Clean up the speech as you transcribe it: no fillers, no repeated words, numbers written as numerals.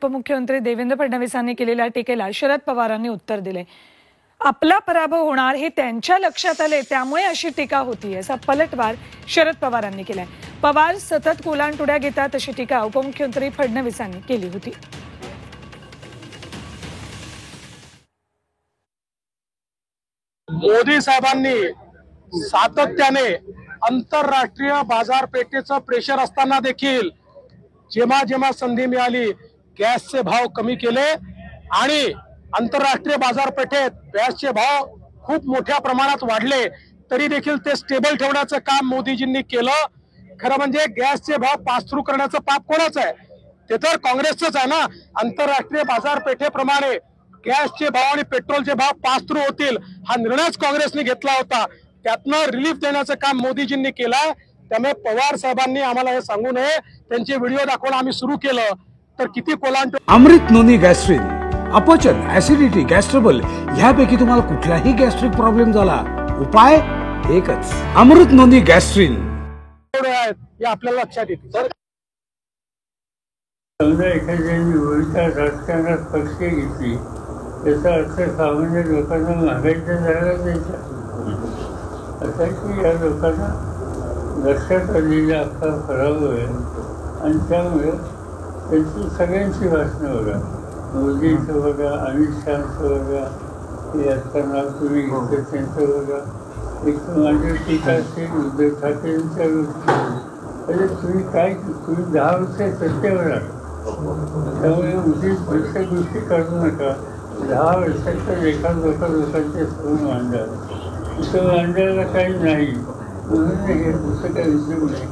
उपमुख्यमंत्री देवेंद्र फडणवीसांनी केलेल्या टीकेला शरद पवारांनी उत्तर दिले। आपला पराभव होणार हे त्यांच्या लक्षात आले, त्यामुळे अशी टीका होती, असा पलटवार शरद पवारांनी केलाय। पवार सतत कोलांटुड्या घेतात अशी टीका उपमुख्यमंत्री फडणवीसांनी केली होती। मोदी साहेबांनी सातत्याने आंतरराष्ट्रीय बाजारपेठेचं प्रेशर असताना देखील जेव्हा जेव्हा संधी मिळाली गॅसचे भाव कमी केले आणि आंतरराष्ट्रीय बाजारपेठेत गॅसचे भाव खूप मोठ्या प्रमाणात वाढले तरी देखील ते स्टेबल ठेवण्याचं काम मोदीजींनी केलं। खरं म्हणजे गॅसचे भाव पास थ्रू करण्याचं पाप कोणाचं आहे? ते तर काँग्रेसचंच आहे ना। आंतरराष्ट्रीय बाजारपेठेप्रमाणे गॅसचे भाव आणि पेट्रोलचे भाव पास थ्रू होतील हा निर्णयच काँग्रेसने घेतला होता। त्यातनं रिलीफ देण्याचं काम मोदीजींनी केलं। त्यामुळे पवार साहेबांनी आम्हाला हे सांगू नये, त्यांचे व्हिडिओ दाखवून आम्ही सुरू केलं तर किती कोलांट। अमृत नोनी गॅस्ट्रिन, अपचन, ऍसिडिटी, गॅस्ट्रबल ह्यापैकी तुम्हाला कुठलाही गॅस्ट्रिक प्रॉब्लेम झाला, उपाय एकच, अमृत नोनी गॅस्ट्रिन। हे आपल्याला लक्षात येते। समजा एखाद्याने ओळखीच्या राजकारणात पक्ष घेतली त्याचा अर्थ सामान्य लोकांना महागाईच्या दराला द्यायचा असा की या लोकांना लक्षात आलेला अख्खा पराभव आहे आणि त्यामुळे त्यांची सगळ्यांची भाषणं बघा, मोदींचं बघा, अमित शहाचं बघा, हे असताना तुम्ही घेतलं त्यांचं बघा, एक माझी टीका असेल उद्धव ठाकरेंच्या म्हणजे तुम्ही काय, तुम्ही 10 वर्ष सत्तेवर आहात त्यामुळे उद्देश दुसऱ्या गोष्टी करू नका। 10 वर्षाच्या लोकांच्या समोर मांडा, इथं मांडायला काही नाही म्हणून हे दुसरं काही उद्योग नाही।